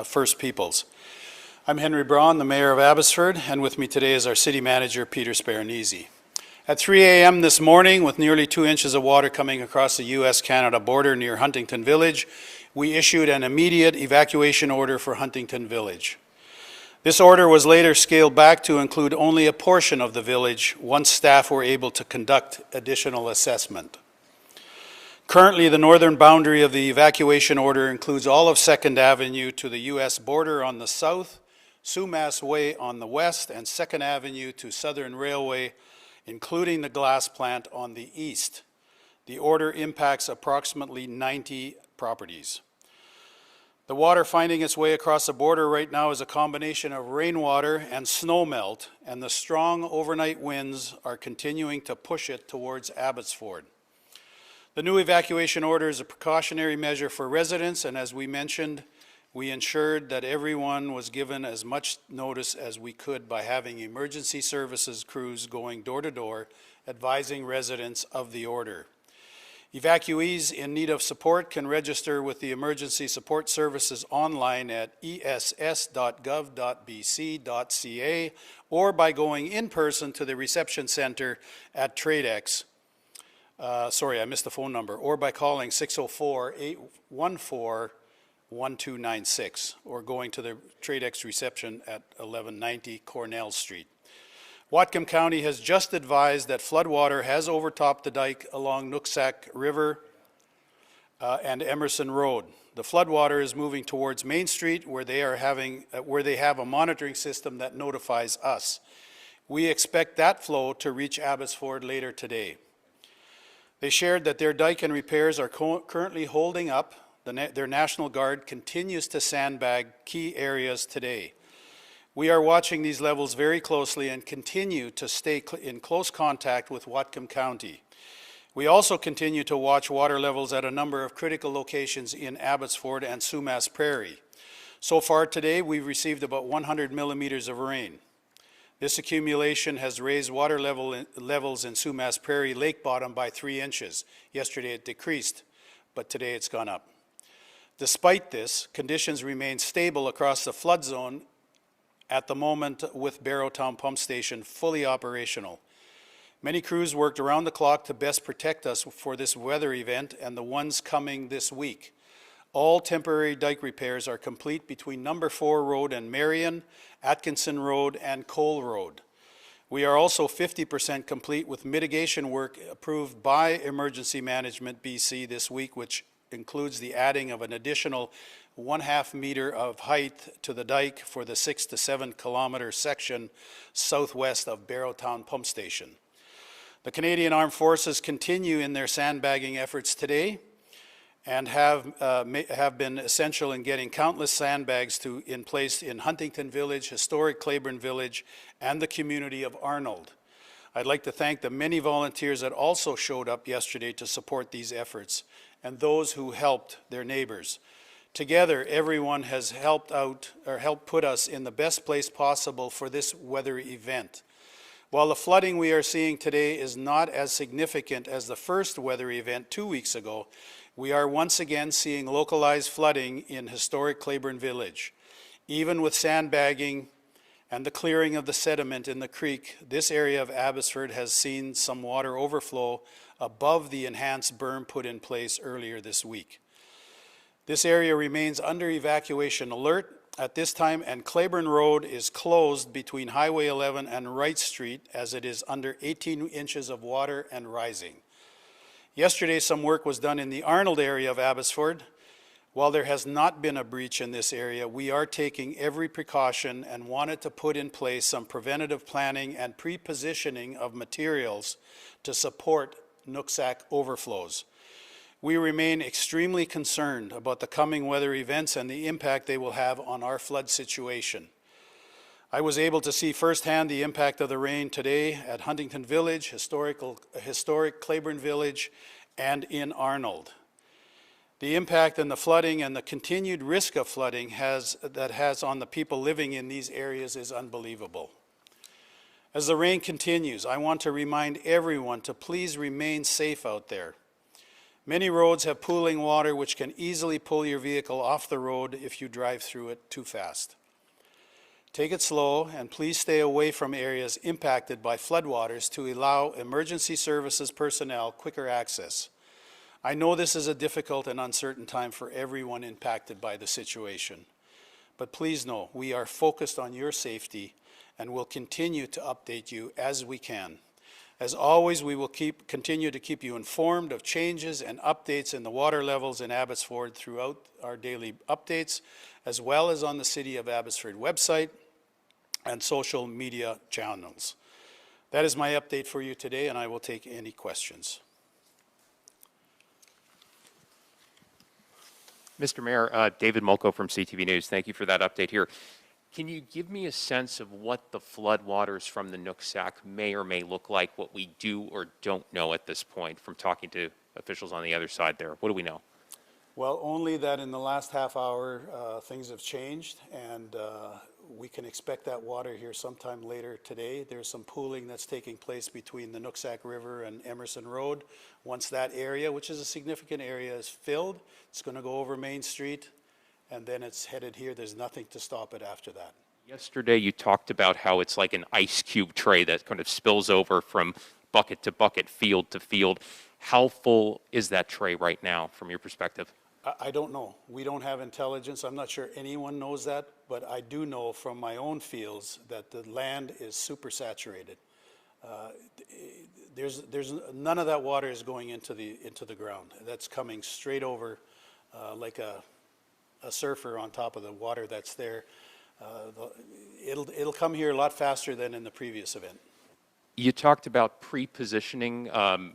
First Peoples. I'm Henry Braun, the Mayor of Abbotsford, and with me today is our City Manager, Peter Sparanese. At 3 a.m. this morning, with nearly 2 inches of water coming across the U.S.-Canada border near Huntingdon Village, we issued an immediate evacuation order for Huntingdon Village. This order was later scaled back to include only a portion of the village once staff were able to conduct additional assessment. Currently, the northern boundary of the evacuation order includes all of 2nd Avenue to the U.S. border on the south, Sumas Way on the west, and 2nd Avenue to Southern Railway, including the glass plant on the east. The order impacts approximately 90 properties. The water finding its way across the border right now is a combination of rainwater and snowmelt, and the strong overnight winds are continuing to push it towards Abbotsford. The new evacuation order is a precautionary measure for residents, and as we mentioned, we ensured that everyone was given as much notice as we could by having emergency services crews going door to door, advising residents of the order. Evacuees in need of support can register with the Emergency Support Services online at ess.gov.bc.ca or by going in person to the reception center at TradeX. Sorry, I missed the phone number, or by calling 604-814-1296 or going to the TradeX reception at 1190 Cornell Street. Whatcom County has just advised that floodwater has overtopped the dike along Nooksack River and Emerson Road. The floodwater is moving towards Main Street where they have a monitoring system that notifies us. We expect that flow to reach Abbotsford later today. They shared that their dike and repairs are currently holding up. Their National Guard continues to sandbag key areas today. We are watching these levels very closely and continue to stay in close contact with Whatcom County. We also continue to watch water levels at a number of critical locations in Abbotsford and Sumas Prairie. So far today, we've received about 100 millimeters of rain. This accumulation has raised water levels in Sumas Prairie lake bottom by 3 inches. Yesterday it decreased, but today it's gone up. Despite this, conditions remain stable across the flood zone at the moment with Barrowtown Pump Station fully operational. Many crews worked around the clock to best protect us for this weather event and the ones coming this week. All temporary dike repairs are complete between Number 4 Road and Marion, Atkinson Road and Cole Road. We are also 50% complete with mitigation work approved by Emergency Management BC this week, which includes the adding of an additional 1/2 meter of height to the dike for the 6 to 7 kilometer section southwest of Barrowtown Pump Station. The Canadian Armed Forces continue in their sandbagging efforts today and have been essential in getting countless sandbags in place in Huntingdon Village, historic Claiborne Village, and the community of Arnold. I'd like to thank the many volunteers that also showed up yesterday to support these efforts and those who helped their neighbors. Together, everyone has helped put us in the best place possible for this weather event. While the flooding we are seeing today is not as significant as the first weather event 2 weeks ago, we are once again seeing localized flooding in historic Claiborne Village. Even with sandbagging and the clearing of the sediment in the creek, this area of Abbotsford has seen some water overflow above the enhanced berm put in place earlier this week. This area remains under evacuation alert at this time, and Claiborne Road is closed between Highway 11 and Wright Street as it is under 18 inches of water and rising. Yesterday, some work was done in the Arnold area of Abbotsford. While there has not been a breach in this area, we are taking every precaution and wanted to put in place some preventative planning and pre-positioning of materials to support Nooksack overflows. We remain extremely concerned about the coming weather events and the impact they will have on our flood situation. I was able to see firsthand the impact of the rain today at Huntingdon Village, historic Claiborne Village, and in Arnold. The impact and the flooding and the continued risk of flooding that has on the people living in these areas is unbelievable. As the rain continues, I want to remind everyone to please remain safe out there. Many roads have pooling water which can easily pull your vehicle off the road if you drive through it too fast. Take it slow and please stay away from areas impacted by floodwaters to allow emergency services personnel quicker access. I know this is a difficult and uncertain time for everyone impacted by the situation, but please know we are focused on your safety and will continue to update you as we can. As always, we will continue to keep you informed of changes and updates in the water levels in Abbotsford throughout our daily updates, as well as on the City of Abbotsford website and social media channels. That is my update for you today, and I will take any questions. Mr. Mayor, David Molko from CTV News. Thank you for that update here. Can you give me a sense of what the floodwaters from the Nooksack may or may look like, what we do or don't know at this point from talking to officials on the other side there? What do we know? Well, only that in the last half hour, things have changed, and we can expect that water here sometime later today. There's some pooling that's taking place between the Nooksack River and Emerson Road. Once that area, which is a significant area, is filled, it's going to go over Main Street, and then it's headed here. There's nothing to stop it after that. Yesterday you talked about how it's like an ice cube tray that kind of spills over from bucket to bucket, field to field. How full is that tray right now from your perspective? I don't know. We don't have intelligence. I'm not sure anyone knows that, but I do know from my own fields that the land is super saturated. There's none of that water is going into the ground. That's coming straight over like a surfer on top of the water that's there. It'll come here a lot faster than in the previous event. You talked about pre-positioning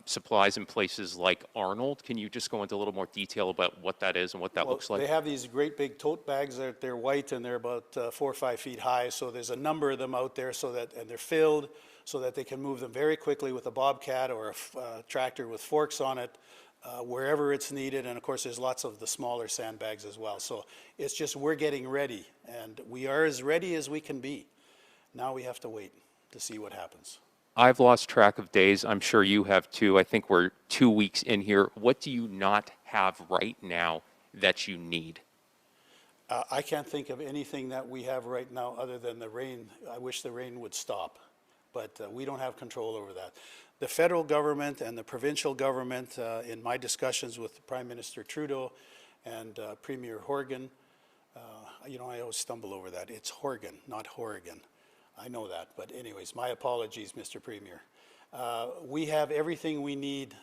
supplies in places like Arnold. Can you just go into a little more detail about what that is and what that looks like? They have these great big tote bags. They're white and they're about 4 or 5 feet high. So there's a number of them out there and they're filled so that they can move them very quickly with a bobcat or a tractor with forks on it wherever it's needed. And of course, there's lots of the smaller sandbags as well. So it's just we're getting ready, and we are as ready as we can be. Now we have to wait to see what happens. I've lost track of days. I'm sure you have too. I think we're 2 weeks in here. What do you not have right now that you need? I can't think of anything that we have right now other than the rain. I wish the rain would stop, but we don't have control over that. The federal government and the provincial government, in my discussions with Prime Minister Trudeau and Premier Horgan, I always stumble over that. It's Horgan, not Horrigan. I know that, but anyways, my apologies, Mr. Premier. We have everything we need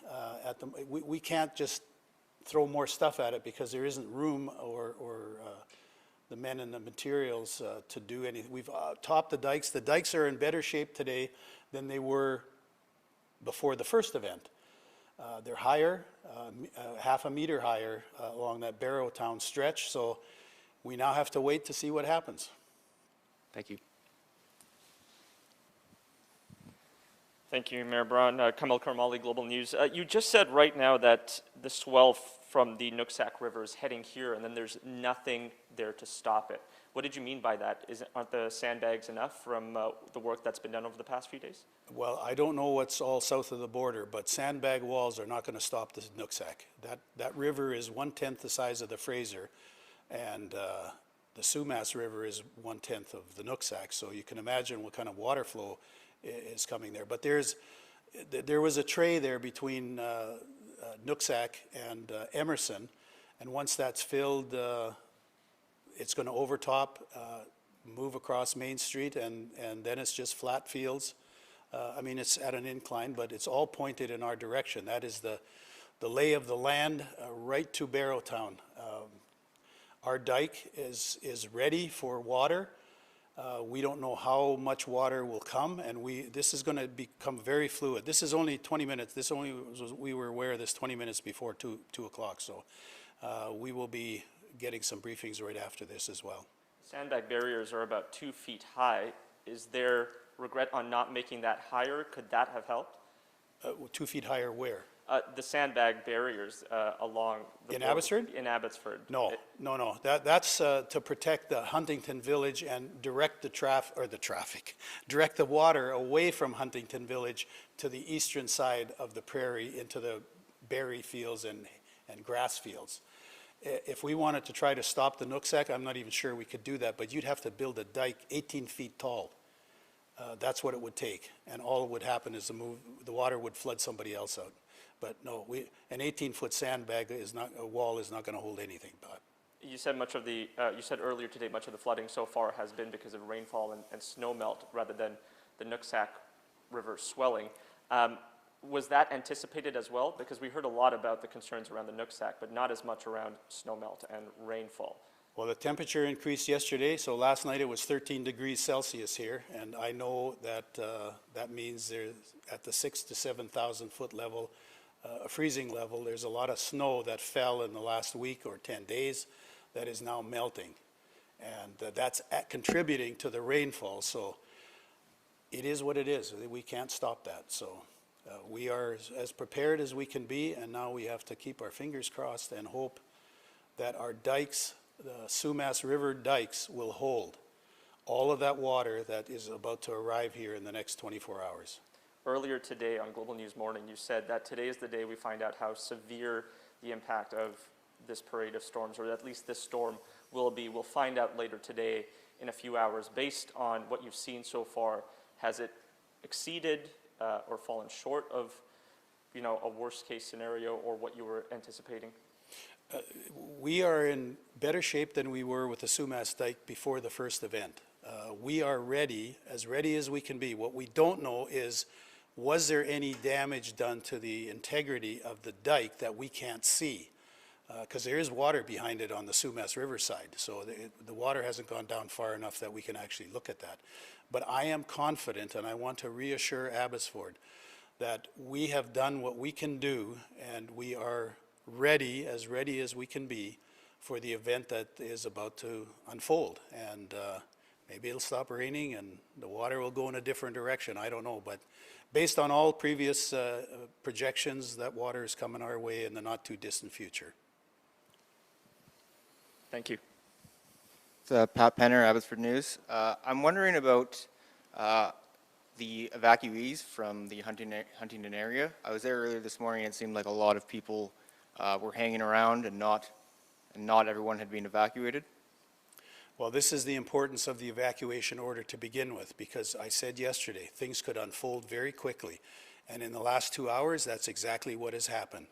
we can't just throw more stuff at it because there isn't room or the men and the materials to do anything. We've topped the dikes. The dikes are in better shape today than they were before the first event. They're higher, half a meter higher along that Barrowtown stretch, so we now have to wait to see what happens. Thank you. Thank you, Mayor Braun. Kamal Karmali, Global News. You just said right now that the swell from the Nooksack River is heading here, and then there's nothing there to stop it. What did you mean by that? Aren't the sandbags enough from the work that's been done over the past few days? Well, I don't know what's all south of the border, but sandbag walls are not going to stop the Nooksack. That river is 1/10 the size of the Fraser, and the Sumas River is 1/10 of the Nooksack, so you can imagine what kind of water flow is coming there. But there was a tray there between Nooksack and Emerson, and once that's filled, it's going to overtop, move across Main Street, and then it's just flat fields. It's at an incline, but it's all pointed in our direction. That is the lay of the land right to Barrowtown. Our dike is ready for water. We don't know how much water will come, and this is going to become very fluid. This is only 20 minutes. We were aware of this 20 minutes before 2 o'clock, so we will be getting some briefings right after this as well. Sandbag barriers are about 2 feet high. Is there regret on not making that higher? Could that have helped? 2 feet higher where? The sandbag barriers along the In Abbotsford? In Abbotsford. No. That's to protect the Huntingdon Village and direct direct the water away from Huntingdon Village to the eastern side of the prairie into the berry fields and and grass fields. If we wanted to try to stop the Nooksack, I'm not even sure we could do that, but you'd have to build a dike 18 feet tall. That's what it would take, and all would happen is the water would flood somebody else out. But no, an 18-foot sandbag wall is not going to hold anything. But You said you said earlier today much of the flooding so far has been because of rainfall and snowmelt rather than the Nooksack River swelling. Was that anticipated as well? Because we heard a lot about the concerns around the Nooksack, but not as much around snowmelt and rainfall. well, the temperature increased yesterday, so last night it was 13 degrees Celsius here, and I know that that means there's at the 6,000 to 7,000 foot level, a freezing level, there's a lot of snow that fell in the last week or 10 days that is now melting, and that's contributing to the rainfall. So it is what it is. We can't stop that. So we are as prepared as we can be, and now we have to keep our fingers crossed and hope that our dikes, the Sumas River dikes, will hold all of that water that is about to arrive here in the next 24 hours. Earlier today on Global News Morning, you said that today is the day we find out how severe the impact of this parade of storms, or at least this storm, will be. We'll find out later today in a few hours. Based on what you've seen so far, has it exceeded or fallen short of, a worst case scenario or what you were anticipating? We are in better shape than we were with the Sumas dike before the first event. We are ready as we can be. What we don't know is, was there any damage done to the integrity of the dike that we can't see? Because there is water behind it on the Sumas River side, so the water hasn't gone down far enough that we can actually look at that. But I am confident, and I want to reassure Abbotsford that we have done what we can do, and we are ready as we can be for the event that is about to unfold. And maybe it'll stop raining and the water will go in a different direction. I don't know, but based on all previous projections, that water is coming our way in the not too distant future. Thank you. It's Pat Penner, Abbotsford News. I'm wondering about the evacuees from the Huntingdon area. I was there earlier this morning, and it seemed like a lot of people were hanging around, and not everyone had been evacuated. Well, this is the importance of the evacuation order to begin with, because I said yesterday, things could unfold very quickly. And in the last 2 hours, that's exactly what has happened.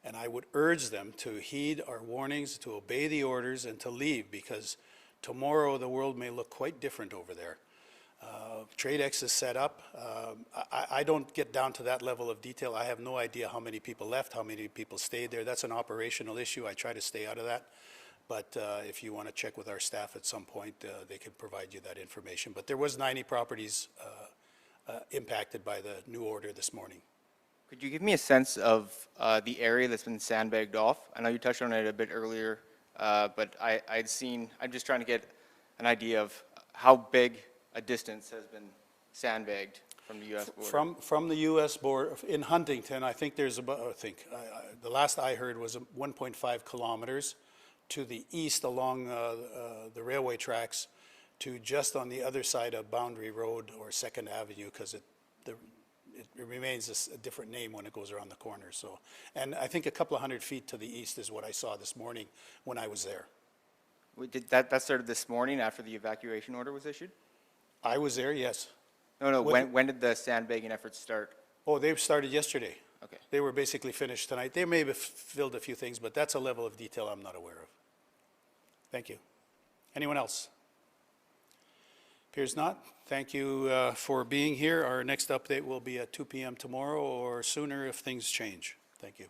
And I would urge them to heed our warnings, to obey the orders, and to leave, because tomorrow the world may look quite different over there. TradeX is set up. I don't get down to that level of detail. I have no idea how many people left, how many people stayed there. That's an operational issue. I try to stay out of that. But if you want to check with our staff at some point, they can provide you that information. But there was 90 properties impacted by the new order this morning. Could you give me a sense of the area that's been sandbagged off? I know you touched on it a bit earlier, but I'm just trying to get an idea of how big a distance has been sandbagged from the U.S. border. From the U.S. border, in Huntington, I think there's about, the last I heard was 1.5 kilometers to the east along the railway tracks to just on the other side of Boundary Road or 2nd Avenue, because it remains a different name when it goes around the corner. So, and I think a couple of 100 feet to the east is what I saw this morning when I was there. Did that started this morning after the evacuation order was issued? I was there, yes. No. When did the sandbagging efforts start? Oh, they started yesterday. Okay. They were basically finished tonight. They may have filled a few things, but that's a level of detail I'm not aware of. Thank you. Anyone else? Appears not. Thank you for being here. Our next update will be at 2 p.m. tomorrow or sooner if things change. Thank you.